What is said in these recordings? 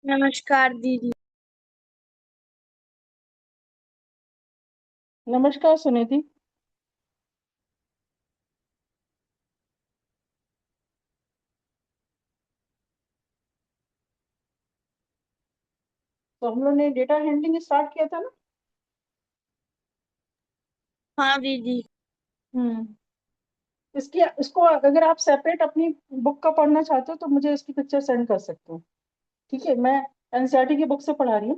नमस्कार दीदी। नमस्कार सुनिधि। तो हम लोग ने डेटा हैंडलिंग स्टार्ट किया था ना। हाँ दीदी। हम्म। इसको अगर आप सेपरेट अपनी बुक का पढ़ना चाहते हो तो मुझे इसकी पिक्चर सेंड कर सकते हो। ठीक है, मैं एनसीईआरटी की बुक से पढ़ा रही हूँ।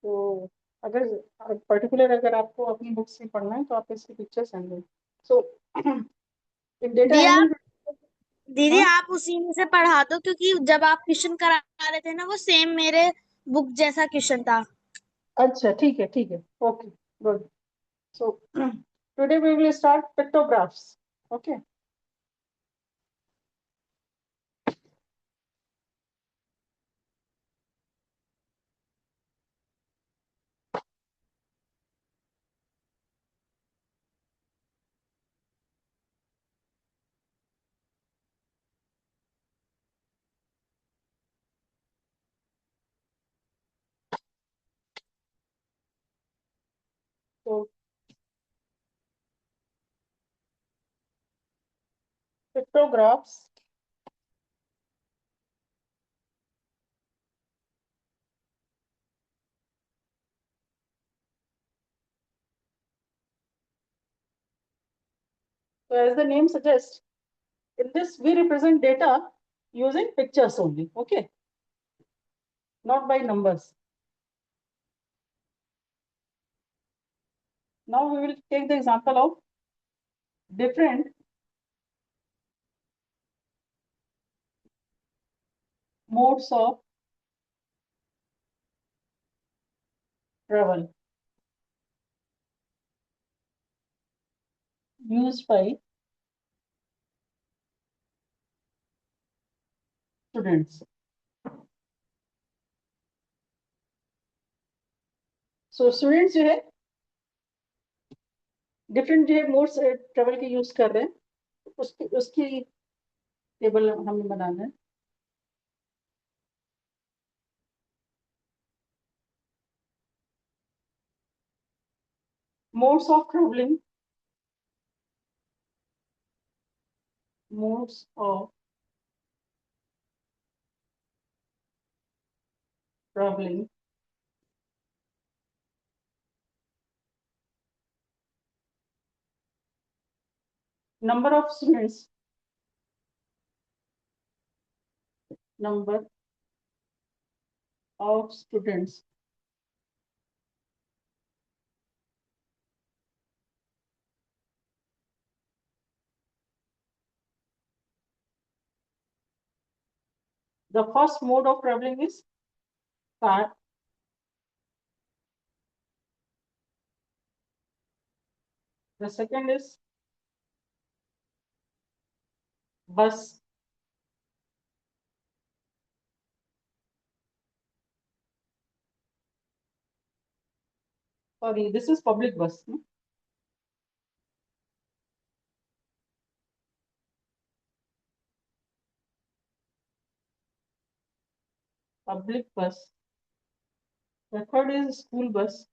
तो अगर पर्टिकुलर अगर आपको अपनी बुक से पढ़ना है तो आप इसकी पिक्चर सेंड करें। सो डेटा दी आप हैंडलिंग। दीदी हाँ, आप उसी में से पढ़ा दो, क्योंकि जब आप क्वेश्चन करा रहे थे ना, वो सेम मेरे बुक जैसा क्वेश्चन था। अच्छा ठीक है ठीक है। Okay, good. So today we will start pictographs. Okay. तो pictographs so as the name suggests, in this we represent data using pictures only. Okay, not by numbers. Now we will take the example of different modes of travel used by students. So students जो है different जो है modes travel के use कर रहे हैं, उसकी table हमें बनाना है। Modes of traveling, modes of traveling, number of students, number of students, the first mode of traveling is car, the second is bus, sorry this is public bus, no? Public bus, the third is school bus,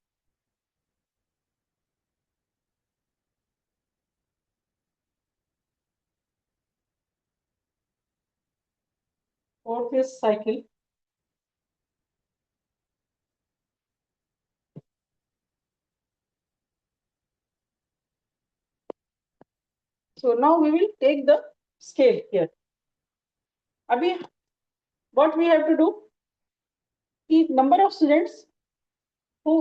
fourth is cycle, so now we will take the scale here. अभी what we have to do, कि number of students who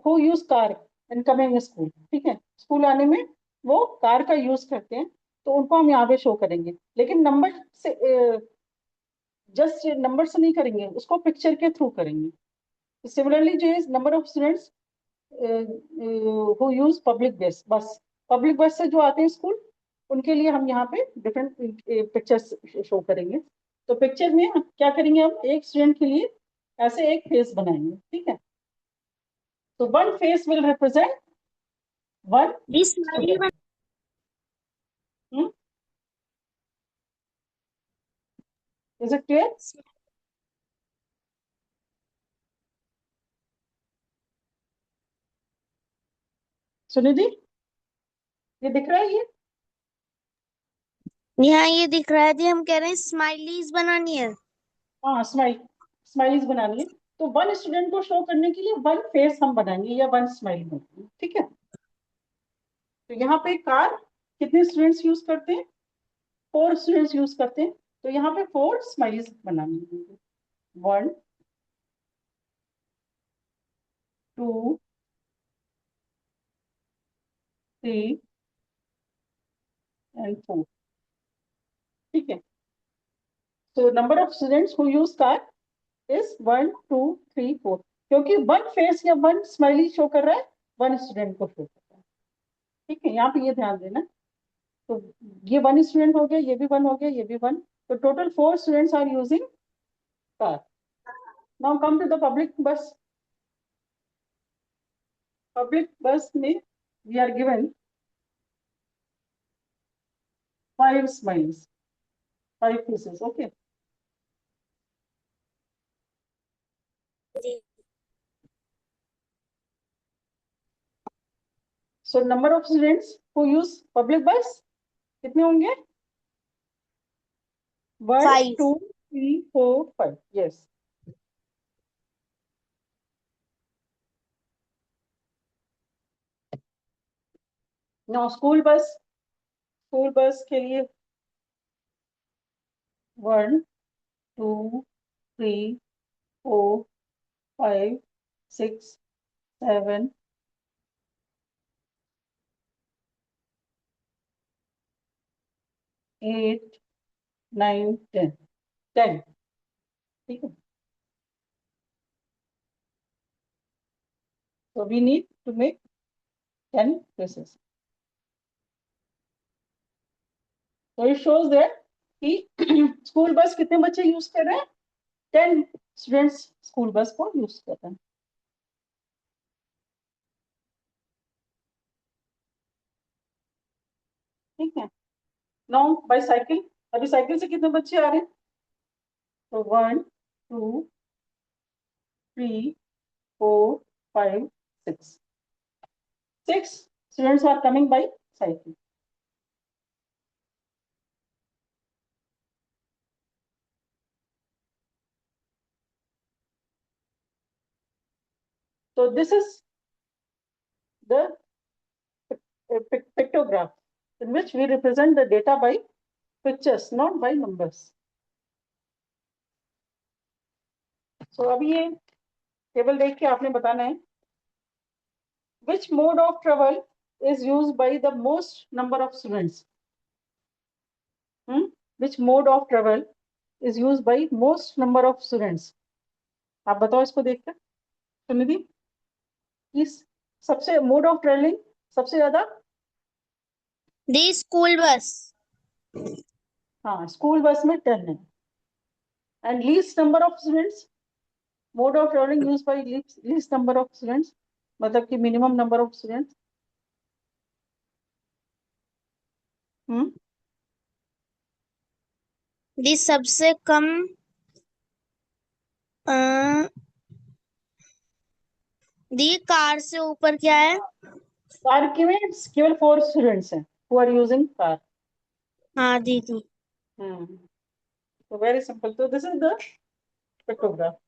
who use car in coming school, ठीक है, school आने में वो car का use करते हैं, तो उनको हम यहाँ पे शो करेंगे, लेकिन नंबर से जस्ट नंबर से नहीं करेंगे, उसको पिक्चर के थ्रू करेंगे। सिमिलरली जो है number of students who use public bus, public बस से जो आते हैं स्कूल, उनके लिए हम यहाँ पे डिफरेंट पिक्चर्स शो करेंगे। तो पिक्चर में क्या करेंगे, हम एक स्टूडेंट के लिए ऐसे एक फेस बनाएंगे, ठीक है। तो one face will represent one the smiley student. Is it clear? Sunidhi, ये दिख रहा है ये? यहाँ ये दिख रहा है जी, हम कह रहे हैं स्माइलीज बनानी है। हाँ, स्माइलीज बनानी है। तो वन स्टूडेंट को शो करने के लिए वन फेस हम बनाएंगे या वन स्माइल बनाएंगे, ठीक है। तो यहाँ पे कार कितने स्टूडेंट्स यूज करते हैं? 4 स्टूडेंट्स यूज करते हैं। तो यहाँ पे 4 स्माइलीज बनानी है। 1, 2, 3 एंड 4, ठीक है। तो number of students who use car is 1, 2, 3, 4, क्योंकि वन फेस या वन स्माइली शो कर रहा है, वन स्टूडेंट को शो कर रहा है, ठीक है। यहाँ पे ये ध्यान देना। तो ये वन स्टूडेंट हो गया, ये भी वन हो गया, ये भी वन। तो total 4 students are using car. Now come to the public bus. Public bus में we are given 5 smiles, 5 faces, okay. जी। So number of students who use public bus कितने होंगे? 1, 5। 2, 3, 4, 5, yes. Now स्कूल बस के लिए 1, 2, 3, 4, 5, 6, 7, 8, 9, 10, 10, ठीक है। So we need to make 10 places. So it shows that कि school bus कितने बच्चे यूज कर रहे हैं? 10 स्टूडेंट्स स्कूल बस को यूज कर रहे हैं, ठीक है। नाउ बाय साइकिल, अभी साइकिल से कितने बच्चे आ रहे हैं? तो 1, 2, 3, 4, 5, 6, 6 students are coming by cycle. So this is the pictograph in which we represent the data by pictures, not by numbers. So अभी ये टेबल देख के आपने बताना है which mode of travel is used by the most number of students. Which mode of travel is used by most number of students? आप बताओ इसको देखकर सुनिधि, इस सबसे मोड ऑफ ट्रेवलिंग सबसे ज्यादा। दी स्कूल बस। हाँ, स्कूल बस में 10 है। And least number of students, mode of travelling use by least number of students, मतलब कि मिनिमम नंबर ऑफ स्टूडेंट्स। दी सबसे कम अ, दी कार से ऊपर क्या है? कार के में केवल 4 स्टूडेंट्स हैं हु आर यूजिंग कार। हाँ दीदी। तो वेरी सिंपल, तो this is the pictograph.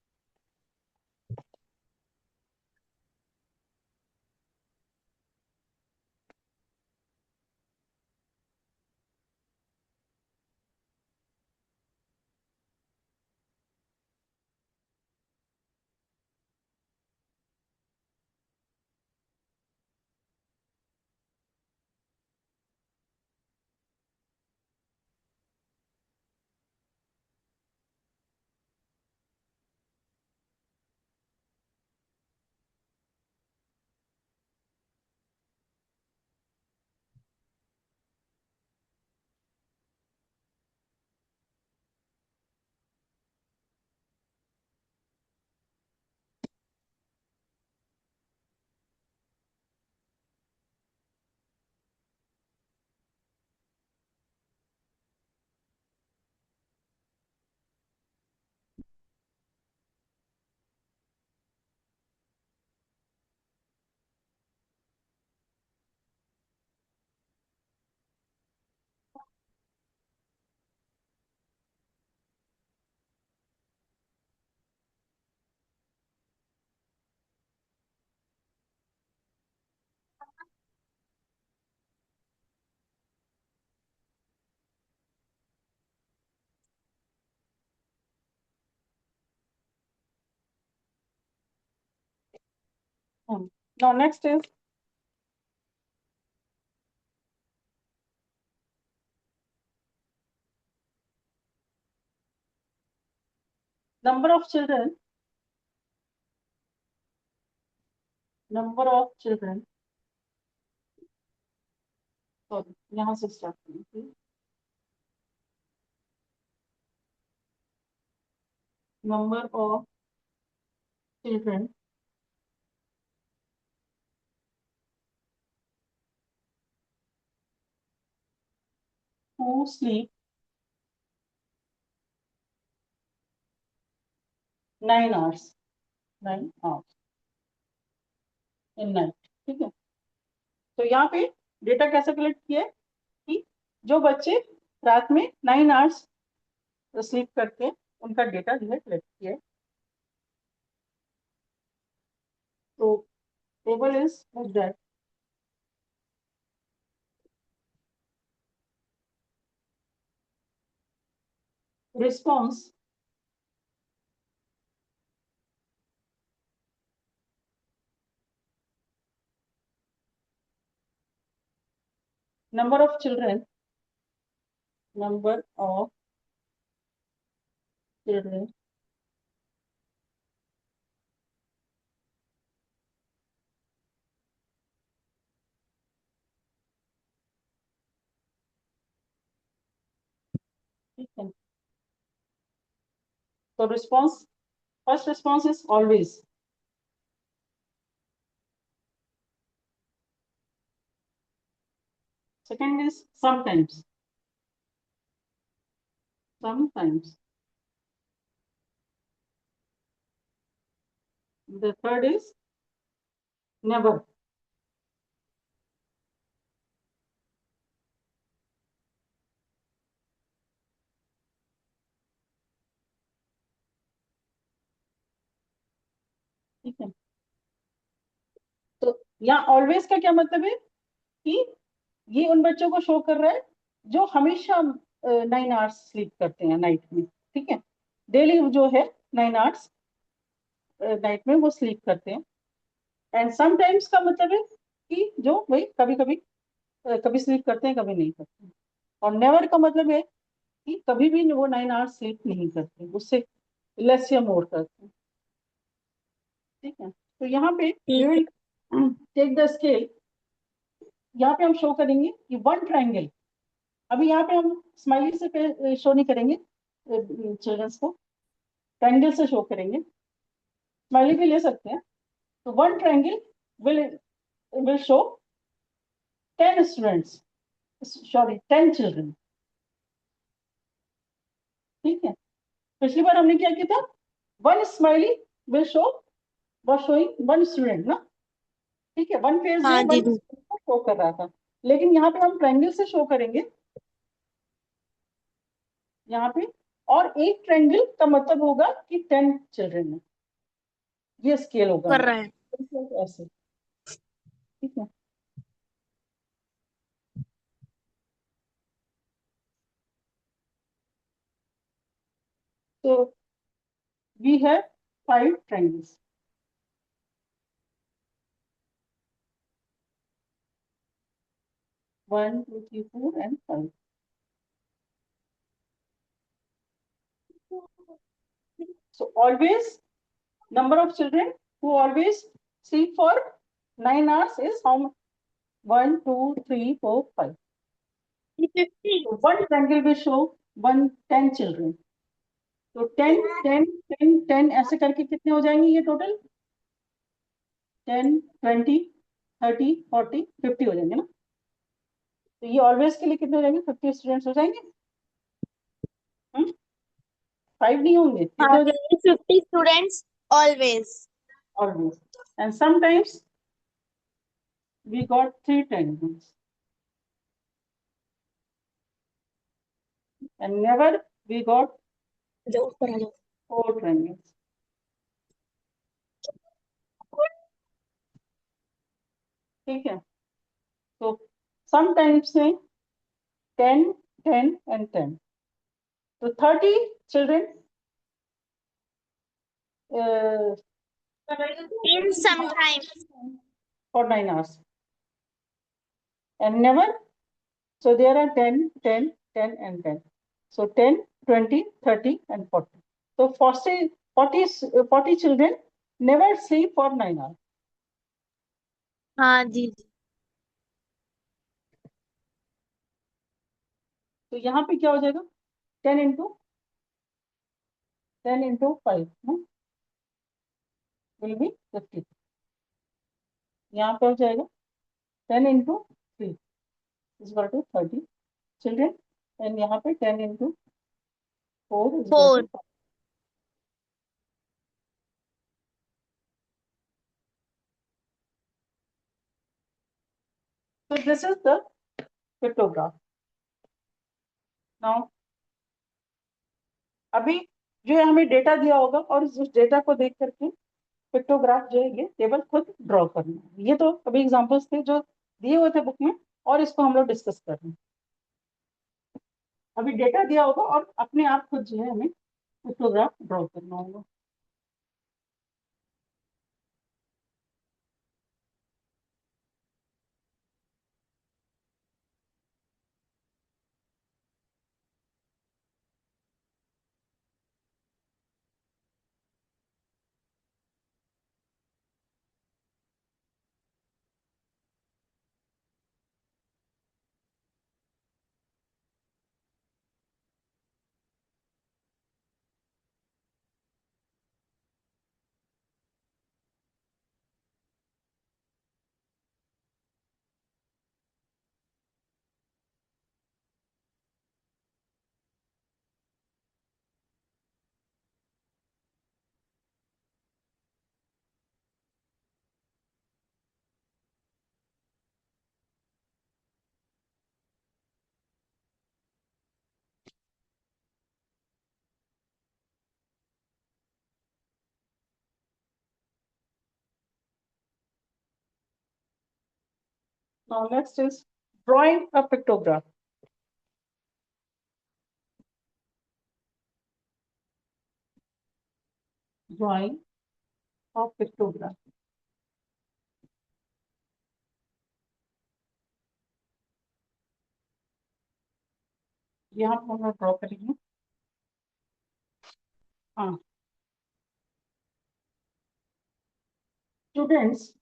Now next is number of children. Number of children. Sorry, यहाँ से start करेंगे. Number of children who sleep 9 hours. 9 hours in night. ठीक है. तो यहाँ पे डेटा कैसे कलेक्ट किया है कि जो बच्चे रात में 9 आवर्स स्लीप करते हैं उनका डेटा जो है कलेक्ट किया है. तो table is that response number of children ठीक है. तो response first response is always. Second is sometimes. Sometimes. The third is never. ठीक है. तो यहाँ ऑलवेज का क्या मतलब है कि ये उन बच्चों को शो कर रहा है जो हमेशा 9 आवर्स स्लीप करते हैं नाइट में. ठीक है. डेली जो है 9 आवर्स नाइट में वो स्लीप करते हैं. एंड समटाइम्स का मतलब है कि जो वही कभी कभी कभी स्लीप करते हैं कभी नहीं करते हैं. और नेवर का मतलब है कि कभी भी वो 9 आवर्स स्लीप नहीं करते, उससे लेस या मोर करते हैं. ठीक है. तो यहाँ पे we will take the scale. यहाँ पे हम शो करेंगे कि वन ट्रायंगल. अभी यहाँ पे हम स्माइली से शो नहीं करेंगे चिल्ड्रंस को, ट्रायंगल से शो करेंगे. स्माइली भी ले सकते हैं. तो one triangle will show 10 students, sorry 10 children. ठीक है. पिछली बार हमने क्या किया था, one smiley will show was showing one student ना. ठीक है. वन फेज हाँ वन दीदी. शो कर रहा था. लेकिन यहाँ पे हम ट्रायंगल से शो करेंगे यहाँ पे. और एक ट्रायंगल का मतलब होगा कि 10 चिल्ड्रन है. ये स्केल होगा कर रहे हैं. ऐसे. ठीक है. तो we have 5 triangles. One, two, three, four, and 5. So always number of children who always sleep for 9 hours is how much? 1, 2, 3, 4, 5. 50. So one triangle will show 10 children. तो 10, 10, 10, 10 ऐसे करके कितने हो जाएंगे ये टोटल? 10, 20, 30, 40, 50 हो जाएंगे ना. तो ये ऑलवेज के लिए कितने हो जाएंगे? 50 स्टूडेंट्स हो जाएंगे. 5 नहीं होंगे. कितने हाँ हो जाएंगे? 50 students always. Always. And sometimes we got 3 triangles. And never we got जो ऊपर आ जाओ. 4 triangles. ठीक है. तो sometimes में 10, 10 and 10. तो 30 children In sometimes. For 9 hours. And never. So there are 10, 10, 10, and 10. So 10, 20, 30, and 40. So 40 children never sleep for 9 hours. हाँ जी जी. तो यहाँ पे क्या हो जाएगा? 10 into 5 will be 50. यहाँ पे हो जाएगा 10 into 3 is equal to 30 children, and यहाँ पे 10 into 4 is equal 4. to 5. So this is the pictograph. Now अभी जो हमें डेटा दिया होगा और उस डेटा को देख करके पिक्टोग्राफ जो है ये टेबल खुद ड्रॉ करना है. ये तो अभी एग्जांपल्स थे जो दिए हुए थे बुक में, और इसको हम लोग डिस्कस कर रहे हैं. अभी डेटा दिया होगा और अपने आप खुद जो है हमें पिक्टोग्राफ ड्रॉ करना होगा. Now next is drawing a pictograph. Drawing of pictograph. यहाँ पर हम लोग ड्रॉ करेंगे. हाँ, students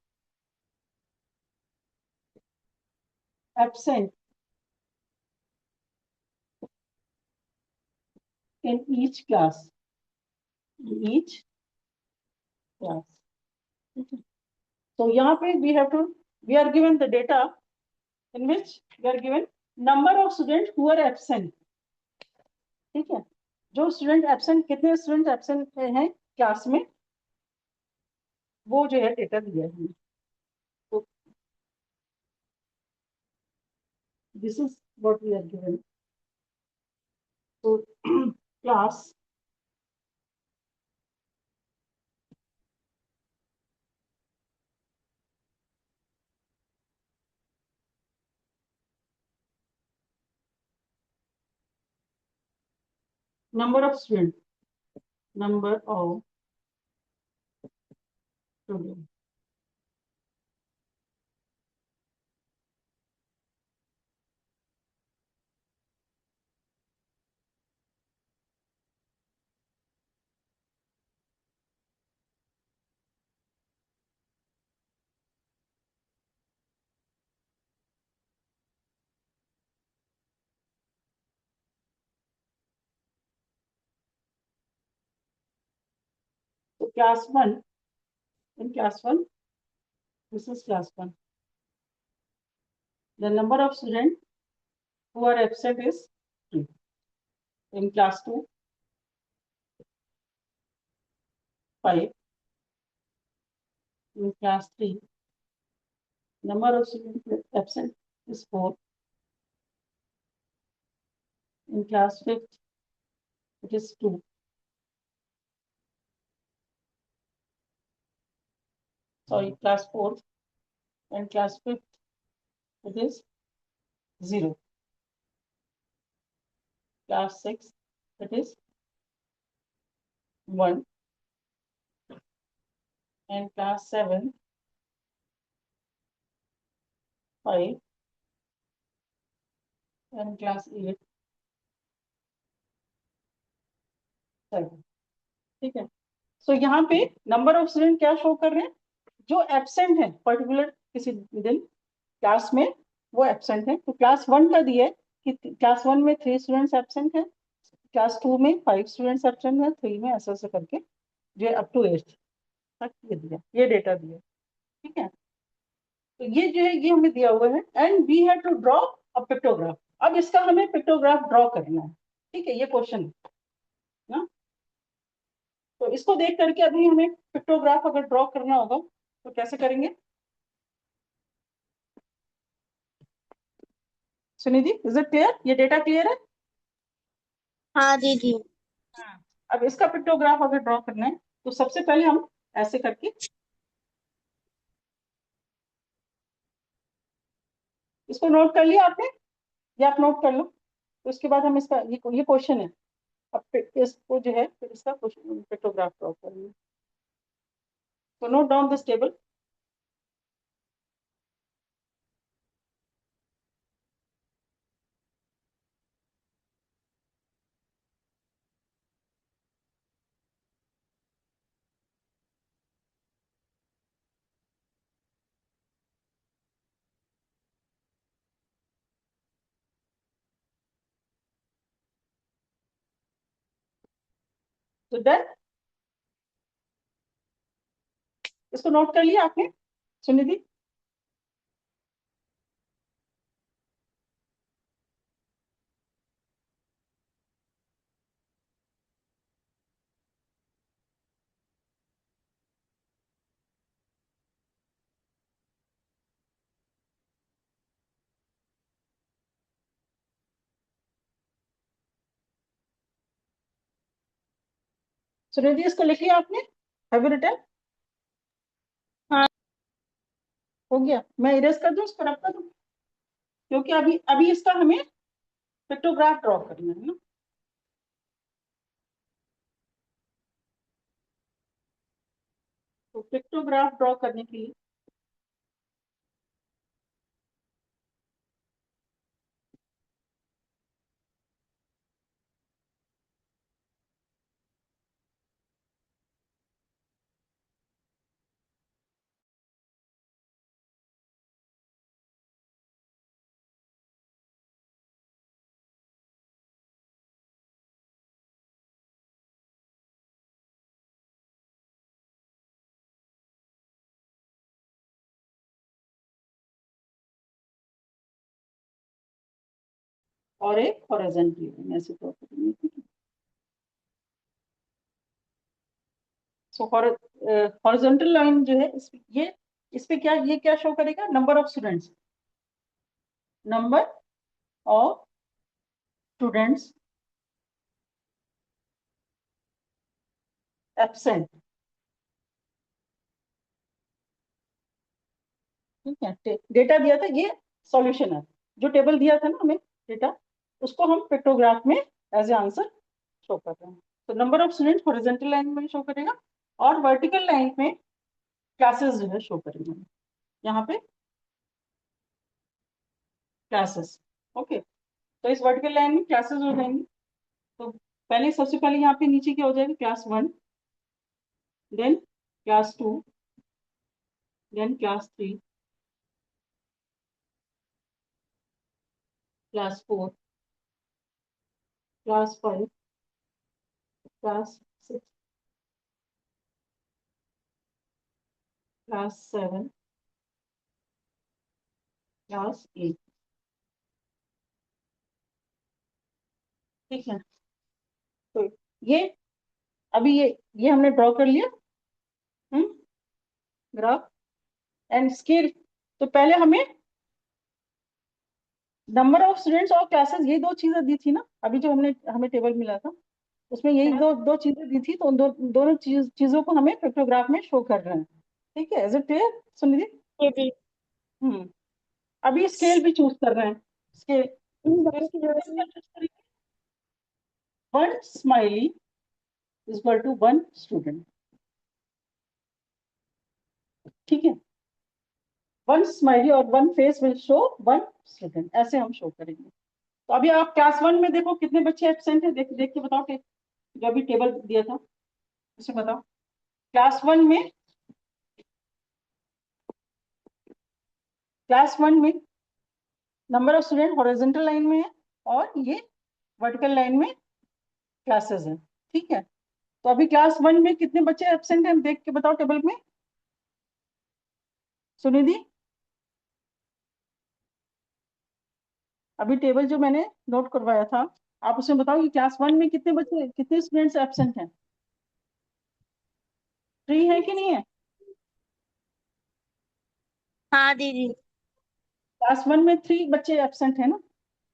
absent in each class. In each class. Okay. So यहाँ पे we are given the data in which we are given number of students who are absent. ठीक है, जो स्टूडेंट एब्सेंट, कितने स्टूडेंट एब्सेंट हैं class में, वो जो है डेटा दिया है. तो this is what we are given. तो class number of students, number of students. So class 1, in class 1, this is class 1. The number of students who are absent is 3. In class 2, 5. In class 3, number of students absent is 4. In class 5th, it is 2. Sorry, class 4th. And class 5th, it is 0. Class 6, it is 1. and class 7 5 and class 8 7। ठीक है, सो यहाँ पे number of student क्या show कर रहे हैं, जो absent है पर्टिकुलर किसी दिन क्लास में, वो एब्सेंट है। तो क्लास 1 का दिया है कि क्लास 1 में 3 स्टूडेंट्स एब्सेंट है, क्लास 2 में 5 स्टूडेंट्स एब्सेंट है, 3 में ऐसे ऐसे करके जो अप टू 8 तक ये दिया, ये डेटा दिया। ठीक है, तो ये जो है ये हमें दिया हुआ है and we have to draw a pictograph. अब इसका हमें पिक्टोग्राफ ड्रॉ करना है। ठीक है, ये क्वेश्चन है ना। तो इसको देख करके अभी हमें पिक्टोग्राफ अगर ड्रॉ करना होगा तो कैसे करेंगे। सुनिधि, इज इट क्लियर, ये डेटा क्लियर है। हाँ दीदी। अब इसका पिक्टोग्राफ अगर ड्रॉ करना है तो सबसे पहले हम ऐसे करके इसको नोट कर लिया आपने, या आप नोट कर लो। तो उसके बाद हम इसका ये क्वेश्चन है, अब इसको जो है फिर इसका पिक्टोग्राफ ड्रॉ करेंगे। तो नोट डाउन दिस टेबल। तो डन, इसको नोट कर लिया आपने सुनिधि। सुनिधि, इसको लिख लिया आपने, हैव यू रिटन। हाँ हो गया, मैं इरेज कर दूं, इसको रब कर दूं, क्योंकि अभी अभी इसका हमें पिक्टोग्राफ ड्रॉ करना है ना। तो पिक्टोग्राफ ड्रॉ करने के लिए और एक हॉरिजॉन्टल लाइन ऐसे ड्रॉ करेंगे। सो हॉरिजॉन्टल लाइन जो है इस पे क्या, ये क्या शो करेगा, number of students, number of students absent. ठीक है, डेटा दिया था, ये सॉल्यूशन है, जो टेबल दिया था ना हमें डेटा, उसको हम पिक्टोग्राफ में एज ए आंसर शो कर रहे हैं। तो number of students horizontal line में शो करेगा और वर्टिकल लाइन में क्लासेस जो है शो करेंगे यहाँ पे, क्लासेस। ओके, तो इस वर्टिकल लाइन में क्लासेस हो जाएंगी। तो पहले सबसे पहले यहाँ पे नीचे क्या हो जाएगा, क्लास 1, देन क्लास 2, देन class 3, class 4, class 5, class 6, class 7, class 8। ठीक है, तो ये अभी ये हमने ड्रॉ कर लिया ग्राफ एंड स्केल। तो पहले हमें नंबर ऑफ स्टूडेंट्स और क्लासेस, ये दो चीजें दी थी ना अभी जो हमें टेबल मिला था, उसमें यही दो दो चीजें दी थी, तो उन दोनों चीजों को हमें पिक्टोग्राफ में शो कर रहे हैं। ठीक है, इज इट क्लियर सुनिधि। दीदी। हम्म, अभी स्केल भी चूज कर रहे हैं, स्केल बहन की जरूरत नहीं। One smiley is equal to one student. ठीक है, वन स्माइली और one face will show one student, ऐसे हम शो करेंगे। तो अभी आप क्लास वन में देखो कितने बच्चे एब्सेंट है, देख देख के बताओ कि जो अभी टेबल दिया था उसे बताओ। क्लास वन में, क्लास वन में number of student horizontal line में है, और ये वर्टिकल लाइन में क्लासेस है। ठीक है, तो अभी क्लास वन में कितने बच्चे एब्सेंट हैं देख के बताओ टेबल में। सुनिधि, अभी टेबल जो मैंने नोट करवाया था, आप उसमें बताओ कि क्लास वन में कितने बच्चे, कितने स्टूडेंट्स एब्सेंट हैं। थ्री है कि नहीं है? हाँ दीदी। क्लास वन में थ्री बच्चे एब्सेंट है ना,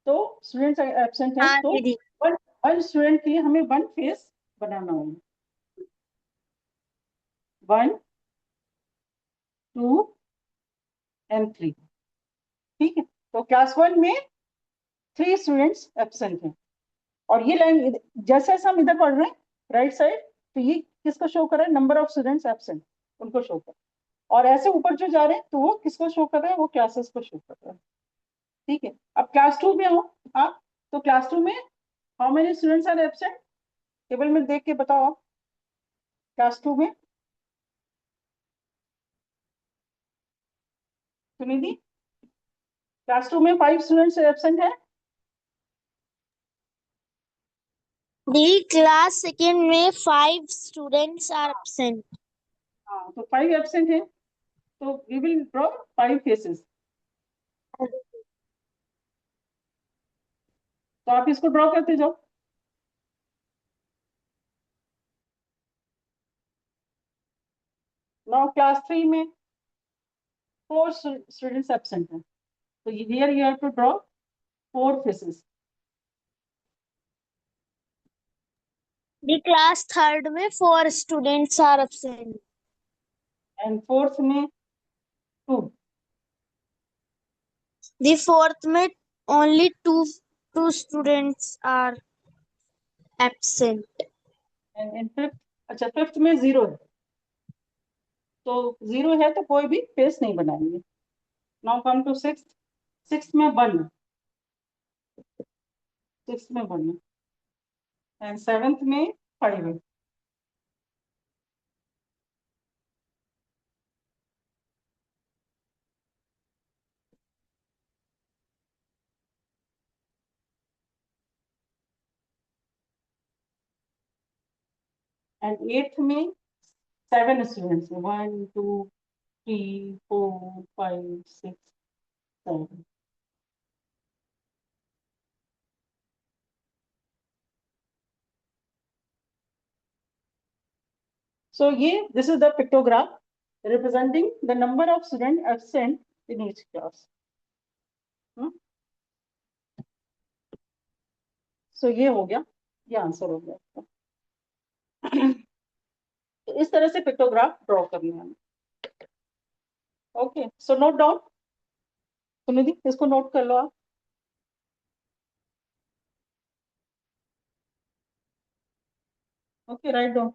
तो स्टूडेंट्स एब्सेंट हैं, हाँ तो दीदी। वन वन स्टूडेंट के लिए हमें वन फेस बनाना होगा। One, two and three. ठीक है, तो क्लास वन में थ्री स्टूडेंट्स एब्सेंट हैं, और ये लाइन जैसे जैसे हम इधर पढ़ रहे हैं राइट साइड, तो ये किसको शो कर रहा है, नंबर ऑफ स्टूडेंट्स एब्सेंट, उनको शो कर, और ऐसे ऊपर जो जा रहे हैं तो वो किसको शो कर रहा है, वो क्लासेस को शो कर रहा है। ठीक है, अब क्लास टू में हो आप, तो क्लास टू में how many students are absent, table में देख के बताओ आप। क्लास टू में सुनिधि, क्लास टू में फाइव स्टूडेंट्स एब्सेंट है। दीदी क्लास सेकेंड में 5 स्टूडेंट्स आर एब्सेंट। हाँ, तो फाइव एब्सेंट है, तो we will draw five faces. तो आप इसको ड्रॉ करते जाओ। नाउ क्लास थ्री में फोर स्टूडेंट्स एब्सेंट हैं, तो here you have to draw four faces. The class third में 4 students are absent. And fourth में टू। दी फोर्थ में only two students are absent. And in fifth, अच्छा fifth में zero है, तो जीरो है तो कोई भी फेस नहीं बनाएंगे। Now come to six, six में वन, सिक्स में वन, एंड सेवेंथ में फाइव है। एंड एट्थ में सेवन स्टूडेंट्स है, one two three four five six seven. So this is the pictograph representing the number of students absent in each class. So ये हो गया, ये answer हो गया। तो इस तरह से पिक्टोग्राफ ड्रॉ करना है। Okay, so note down, Sunidhi इसको नोट कर लो आप। Okay, write down.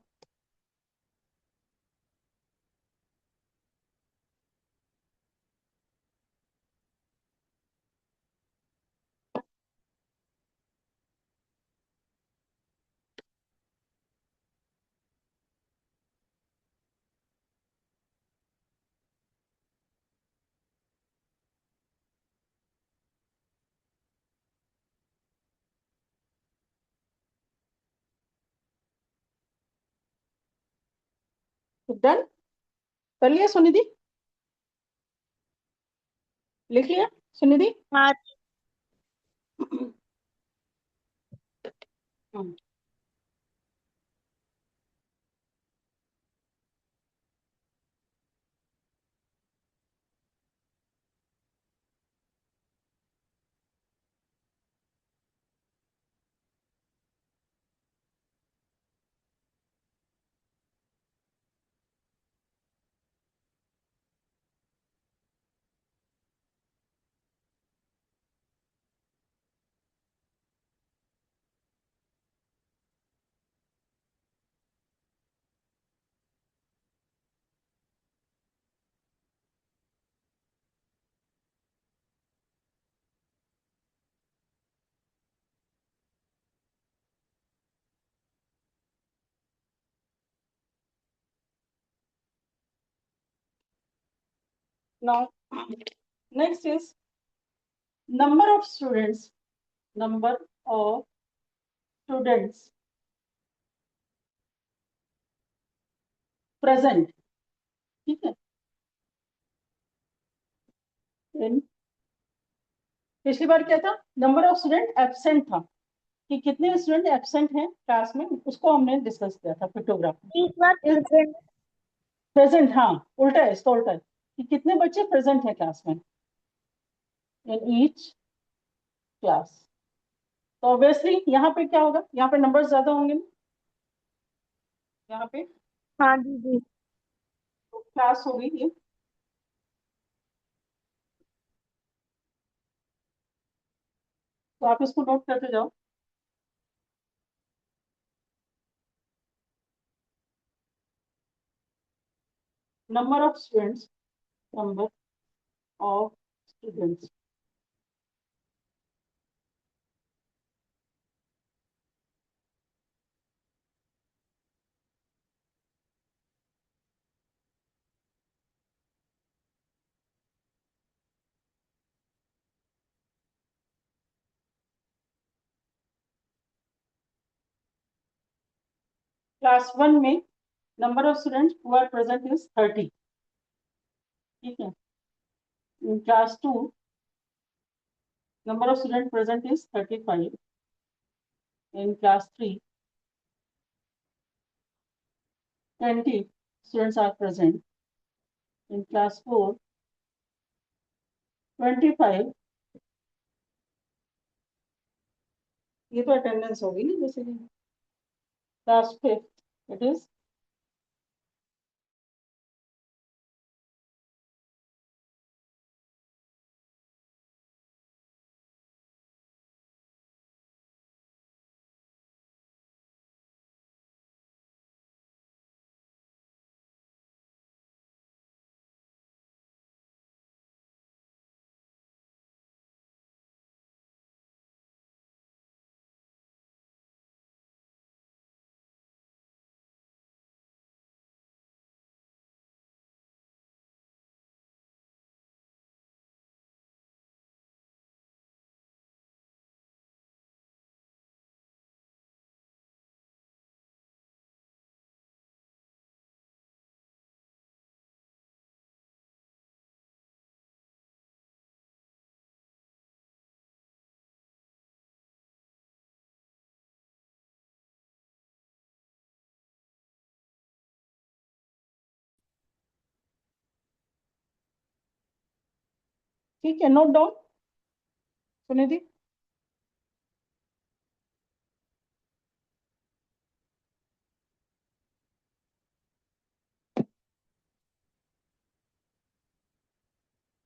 डन, कर लिया सुनिधि, लिख लिया सुनिधि। हाँ। Now, next is number of students. Number of students present. ठीक है. In पिछली बार क्या था? नंबर ऑफ स्टूडेंट एब्सेंट था कि कितने स्टूडेंट एब्सेंट हैं क्लास में, उसको हमने डिस्कस किया था पिक्टोग्राफ में. इस बार प्रेजेंट. प्रेजेंट, हाँ उल्टा है, इसका उल्टा है कि कितने बच्चे प्रेजेंट हैं क्लास में इन ईच क्लास. तो ऑब्वियसली यहाँ पे क्या होगा, यहाँ पे नंबर ज्यादा होंगे ना, यहाँ पे हाँ दीदी. तो क्लास होगी ये. तो आप इसको नोट करते जाओ. Number of students. Number of students. Class 1 में number of students who are present is 30. ठीक है. In class 2 number of students present is 35. In class 3 20 students are present. In class 4 25. ये तो अटेंडेंस होगी ना, जैसे कि क्लास 5 it is ठीक है. Note down Sunidhi.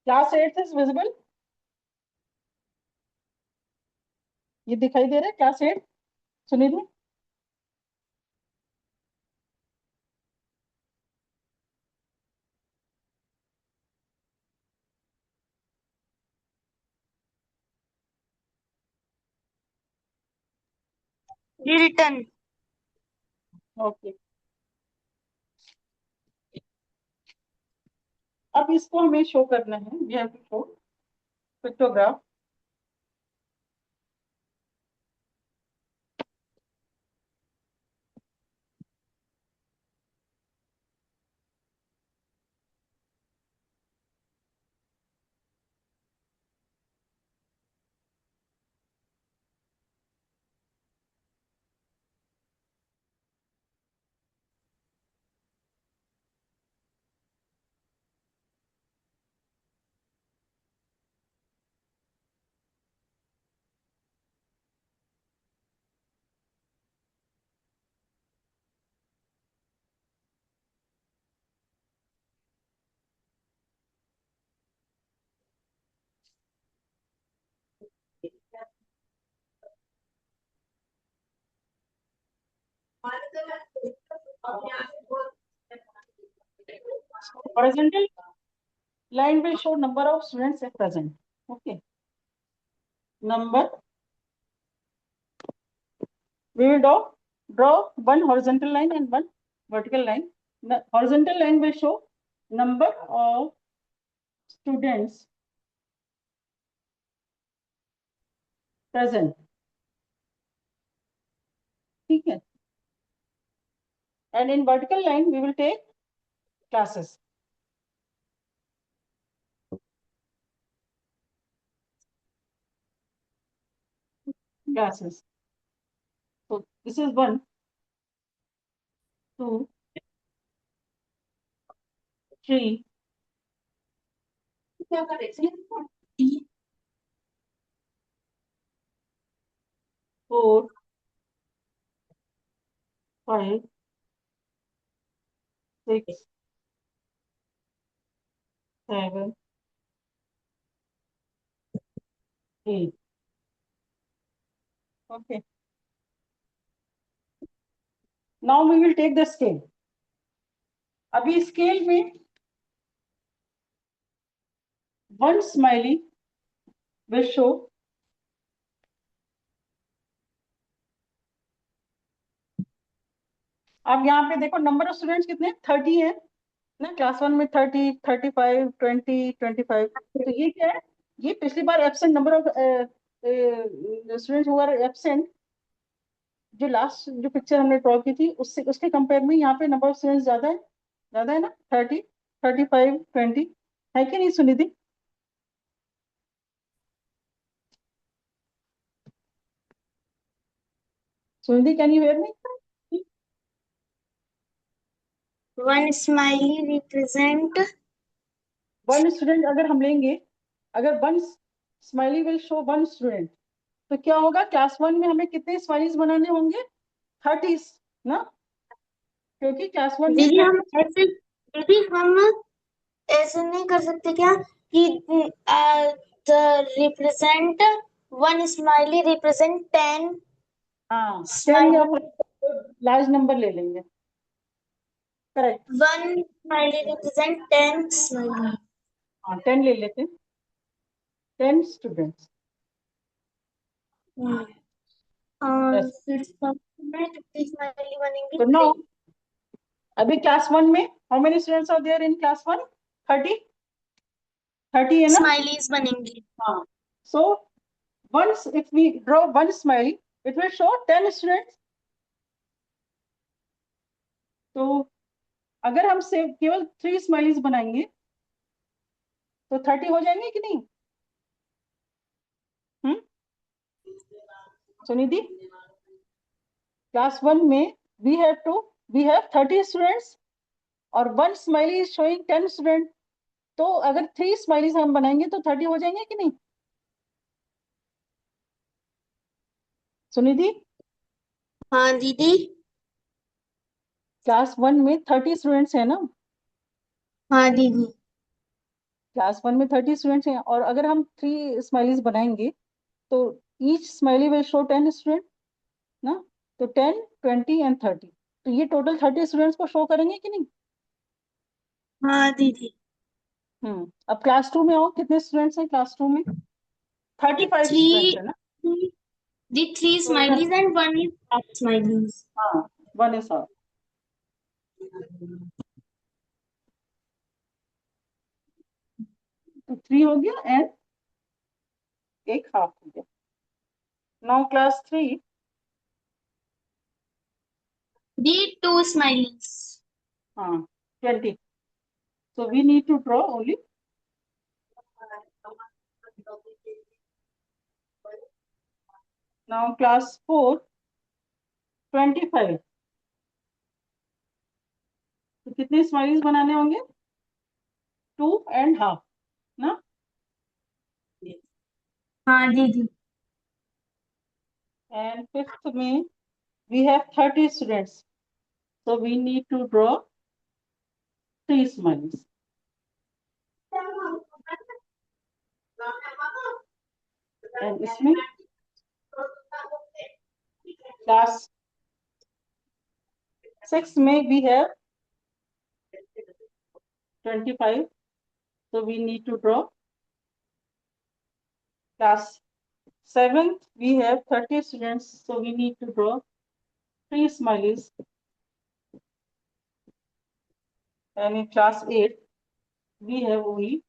Class 8 is visible. ये दिखाई दे रहा है क्लास 8 सुनिधि. रिटर्न. ओके. अब इसको हमें शो करना है. We have to show pictograph. Horizontal line will show number of students at present. Okay. Number. We will draw one horizontal line and one vertical line. The horizontal line will show number of students present. ठीक है. And in vertical line we will take classes. Classes. So this is 1, 2, 3, 4, 5, 6, 7, 8. Okay. Now we will take the scale. अभी scale में 1 smiley will show अब यहाँ पे देखो number of students कितने 30 है ना. क्लास 1 में 30, 35, 20, 25. तो ये क्या है, ये पिछली बार एब्सेंट नंबर ऑफ स्टूडेंट्स हुआ एब्सेंट. जो लास्ट जो पिक्चर हमने ड्रॉ की थी उससे उसके कंपेयर में यहाँ पे नंबर ऑफ स्टूडेंट्स ज्यादा है ना. 30, 35, 20 है कि नहीं Sunidhi? Sunidhi can you hear me? One smiley represent 1 student अगर हम लेंगे, अगर 1 स्माइली विल शो 1 स्टूडेंट, तो क्या होगा क्लास 1 में हमें कितने स्माइलीज बनाने होंगे 30 ना. क्योंकि क्लास 1 में दीदी हम ऐसे नहीं कर सकते क्या कि रिप्रेजेंट वन स्माइली रिप्रेजेंट 10 हाँ 10 या स्माइली लार्ज नंबर ले लेंगे. Correct. One smiley represent 10 smiley. हाँ 10 ले लेते हैं. 10 स्टूडेंट्स. Yes. फिर कितनी स्माइली बनेंगी? तो नो अभी क्लास 1 में how many students are there in class 1? 30 है ना. स्माइलीज बनेंगी. हाँ. So once if we draw 1 smiley it will show 10 students. तो अगर हम से केवल 3 स्माइलीज बनाएंगे तो 30 हो जाएंगे कि नहीं? सुनिधि क्लास 1 में we have 30 students और 1 smiley is showing 10 student. तो अगर 3 स्माइलीज हम बनाएंगे तो 30 हो जाएंगे कि नहीं सुनिधि? हाँ दीदी. क्लास 1 में 30 स्टूडेंट्स है ना. हाँ दीदी. क्लास 1 में 30 स्टूडेंट्स हैं और अगर हम 3 स्माइलीज बनाएंगे तो each smiley will show 10 student ना. तो 10, 20 एंड 30. तो ये टोटल 30 स्टूडेंट्स को शो करेंगे कि नहीं? हाँ दीदी. अब क्लास 2 में आओ, कितने स्टूडेंट्स हैं क्लास 2 में? 35 स्टूडेंट्स है ना. The three तो smileys and one is half smileys. हाँ 1 is all. तो 3 हो गया एंड एक हाफ हो गया. Now class 3 The two smileys. हाँ 20. So we need to draw only now class 4 25. तो कितने स्माइलीज बनाने होंगे? 2 एंड हाफ ना. हाँ दीदी. And 5th में we have 30 students. So we need to draw 3 smileys. And इसमें class 6 में we have 25. So we need to draw. Class 7th we have 30 students. So we need to draw 3 smileys. And in class 8 we have only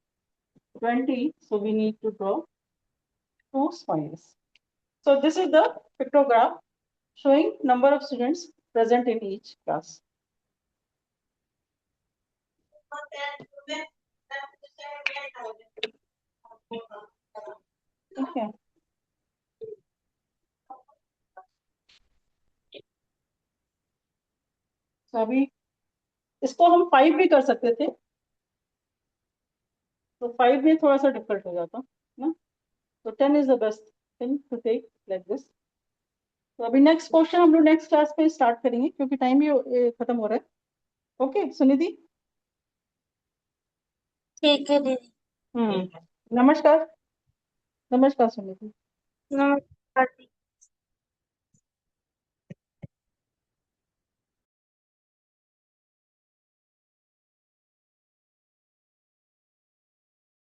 20. So we need to draw 2 smiles. So this is the pictograph showing number of students present in each class. Okay. तो अभी इसको हम 5 भी कर सकते थे, तो 5 में थोड़ा सा डिफिकल्ट हो जाता ना, तो 10 is the best thing to take like this. तो अभी नेक्स्ट क्वेश्चन हम लोग नेक्स्ट क्लास पे स्टार्ट करेंगे क्योंकि टाइम भी खत्म हो रहा है. ओके सुनिधि. ठीक है दीदी. नमस्कार. नमस्कार सुनिधि. नमस्कार.